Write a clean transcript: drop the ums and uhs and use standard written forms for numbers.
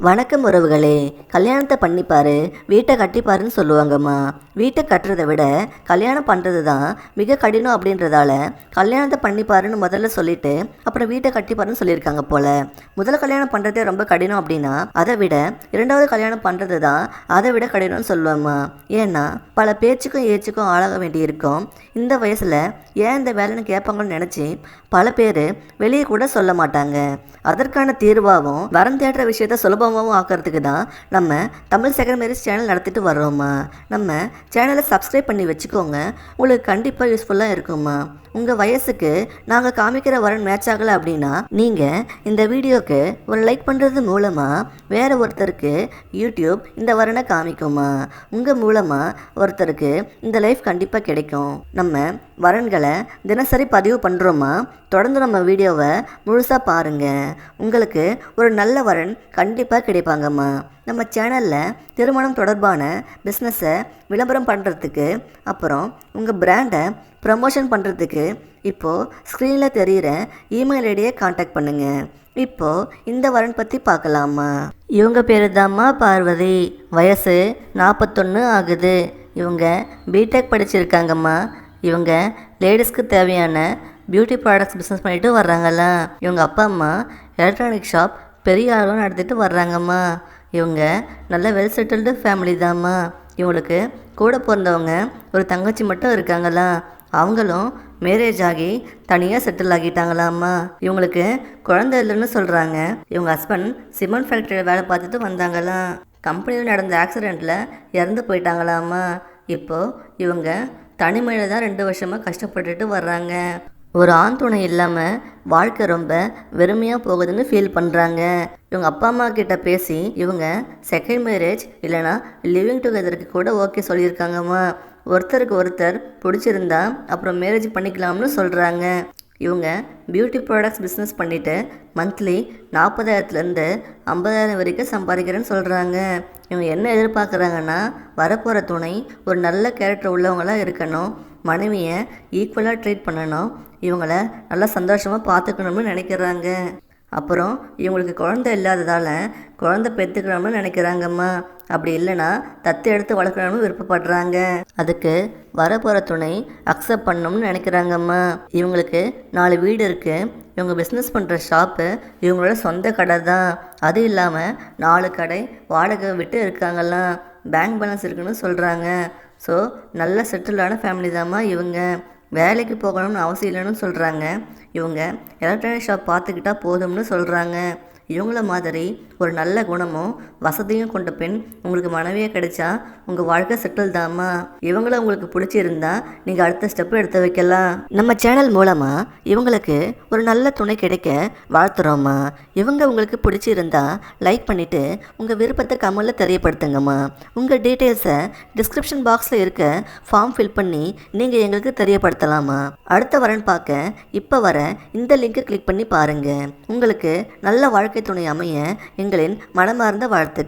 வணக்கம் உறவுகளே. கல்யாணத்தை பண்ணிப்பாரு வீட்டை கட்டிப்பாருன்னு சொல்லுவாங்கம்மா. வீட்டை கட்டுறதை விட கல்யாணம் பண்ணுறது தான் மிக கடினம் அப்படின்றதால கல்யாணத்தை பண்ணிப்பாருன்னு முதல்ல சொல்லிட்டு அப்புறம் வீட்டை கட்டிப்பாருன்னு சொல்லியிருக்காங்க போல. முதல் கல்யாணம் பண்ணுறதே ரொம்ப கடினம் அப்படின்னா அதை விட இரண்டாவது கல்யாணம் பண்ணுறது தான் அதை விட கடினம்னு சொல்லுவாம்மா. ஏன்னா பல பேச்சுக்கும் ஏச்சுக்கும் ஆளாக வேண்டியிருக்கும். இந்த வயசில் ஏன் இந்த வேலைன்னு கேட்பாங்கன்னு நினச்சி பல பேர் வெளியே கூட சொல்ல மாட்டாங்க. அதற்கான தீர்வாகவும் வரம் தேடுற விஷயத்த சுலபமாகவும் ஆக்கிறதுக்கு தான் நம்ம தமிழ் செகண்ட் மேரேஜ் சேனல் நடத்திட்டு வர்றோம்மா. நம்ம சேனலை சப்ஸ்கிரைப் பண்ணி வச்சுக்கோங்க. உங்களுக்கு கண்டிப்பாக யூஸ்ஃபுல்லாக இருக்கும்மா. உங்கள் வயசுக்கு நாங்கள் காமிக்கிற வரன் மேட்ச் ஆகலை அப்படின்னா நீங்கள் இந்த வீடியோக்கு ஒரு லைக் பண்ணுறது மூலமாக வேறு ஒருத்தருக்கு யூடியூப் இந்த வரனை காமிக்குமா. உங்கள் மூலமாக ஒருத்தருக்கு இந்த லைஃப் கண்டிப்பாக கிடைக்கும். நம்ம வரன்களை தினசரி பதிவு பண்ணுறோமா. தொடர்ந்து நம்ம வீடியோவை முழுசாக பாருங்கள். உங்களுக்கு ஒரு நல்ல வரன் கண்டிப்பாக கிடைப்பாங்கம்மா. நம்ம சேனலில் திருமணம் தொடர்பான பிஸ்னஸை விளம்பரம் பண்ணுறதுக்கு அப்புறம் உங்கள் பிராண்டை ப்ரமோஷன் பண்ணுறதுக்கு இப்போது ஸ்க்ரீனில் தெரிகிற இமெயில் ஐடியை காண்டாக்ட் பண்ணுங்கள். இப்போது இந்த வரன் பற்றி பார்க்கலாமா. இவங்க பேர் தாம்மா பார்வதி. வயசு 41 ஆகுது. இவங்க பிடெக் படிச்சிருக்காங்கம்மா. இவங்க லேடிஸ்க்கு தேவையான பியூட்டி ப்ராடக்ட்ஸ் பிஸ்னஸ் பண்ணிட்டு வர்றாங்களா. இவங்க அப்பா அம்மா எலக்ட்ரானிக் ஷாப் பெரிய அளவு நடத்திட்டு வர்றாங்கம்மா. இவங்க நல்ல வெல் செட்டில்டு ஃபேமிலி தாம்மா. இவங்களுக்கு கூட பிறந்தவங்க ஒரு தங்கச்சி மட்டும் இருக்காங்களா. அவங்களும் மேரேஜ் ஆகி தனியாக செட்டில் ஆகிட்டாங்களாம்மா. இவங்களுக்கு குழந்தை இல்லைன்னு சொல்கிறாங்க. இவங்க ஹஸ்பண்ட் சிமெண்ட் ஃபேக்ட்ரியில் வேலை பார்த்துட்டு வந்தாங்களாம். கம்பெனியில் நடந்த ஆக்சிடெண்ட்டில் இறந்து போயிட்டாங்களாம்மா. இப்போது இவங்க தனிமையில் தான் 2 வருஷமாக கஷ்டப்பட்டுட்டு வர்றாங்க. ஒரு ஆண் துணை இல்லாமல் வாழ்க்கை ரொம்ப வெறுமையாக போகுதுன்னு ஃபீல் பண்ணுறாங்க. இவங்க அப்பா அம்மா கிட்ட பேசி இவங்க செகண்ட் மேரேஜ் இல்லைனா லிவிங் டுகெதருக்கு கூட ஓகே சொல்லியிருக்காங்கம்மா. ஒருத்தருக்கு ஒருத்தர் பிடிச்சிருந்தா அப்புறம் மேரேஜ் பண்ணிக்கலாம்னு சொல்கிறாங்க. இவங்க பியூட்டி ப்ராடக்ட்ஸ் பிஸ்னஸ் பண்ணிவிட்டு மந்த்லி 40,000லேருந்து 50,000 வரைக்கும் சம்பாதிக்கிறேன்னு சொல்கிறாங்க. இவங்க என்ன எதிர்பார்க்குறாங்கன்னா வரப்போகிற துணை ஒரு நல்ல கேரக்டர் உள்ளவங்களாக இருக்கணும். மனைவியை ஈக்குவலாக ட்ரீட் பண்ணணும். இவங்கள நல்லா சந்தோஷமாக பார்த்துக்கணும்னு நினைக்கிறாங்க. அப்புறம் இவங்களுக்கு குழந்தை இல்லாததால் குழந்தை பெற்றுக்கணும்னு நினைக்கிறாங்கம்மா. அப்படி இல்லைன்னா தத்து எடுத்து வளர்க்கணும்னு விருப்பப்படுறாங்க. அதுக்கு வரப்போகிற துணை அக்செப்ட் பண்ணணும்னு நினைக்கிறாங்கம்மா. இவங்களுக்கு 4 வீடு இருக்குது. இவங்க பிஸ்னஸ் பண்ணுற ஷாப்பு இவங்களோட சொந்த கடை தான். அது இல்லாமல் 4 கடை வாடகை விட்டு இருக்காங்களாம். பேங்க் பேலன்ஸ் இருக்குன்னு சொல்கிறாங்க. ஸோ நல்ல செட்டில்டான ஃபேமிலி தாம்மா இவங்க. வேலைக்கு போகணும்னு அவசியம் இல்லைன்னு சொல்கிறாங்க. இவங்க எலக்ட்ரானிக் ஷாப் பார்த்துக்கிட்டா போதும்னு சொல்கிறாங்க. இவங்கள மாதிரி ஒரு நல்ல குணமும் வசதியும் கொண்ட பெண் உங்களுக்கு மனைவியாக கிடைச்சா உங்கள் வாழ்க்கை செட்டில் தாம்மா. இவங்கள உங்களுக்கு பிடிச்சிருந்தா நீங்கள் அடுத்த ஸ்டெப்பு எடுத்து வைக்கலாம். நம்ம சேனல் மூலமாக இவங்களுக்கு ஒரு நல்ல துணை கிடைக்க வாழ்த்துறோம்மா. இவங்க உங்களுக்கு பிடிச்சிருந்தா லைக் பண்ணிவிட்டு உங்கள் விருப்பத்தை கமெண்டில் தெரியப்படுத்துங்கம்மா. உங்கள் டீட்டெயில்ஸை டிஸ்கிரிப்ஷன் பாக்ஸில் இருக்க ஃபார்ம் ஃபில் பண்ணி நீங்கள் எங்களுக்கு தெரியப்படுத்தலாமா. அடுத்த வரன் பார்க்க இப்போ வர இந்த லிங்கை கிளிக் பண்ணி பாருங்கள். உங்களுக்கு நல்ல வாழ்க்கை துணை அமைய எங்களின் மனமார்ந்த வாழ்த்து.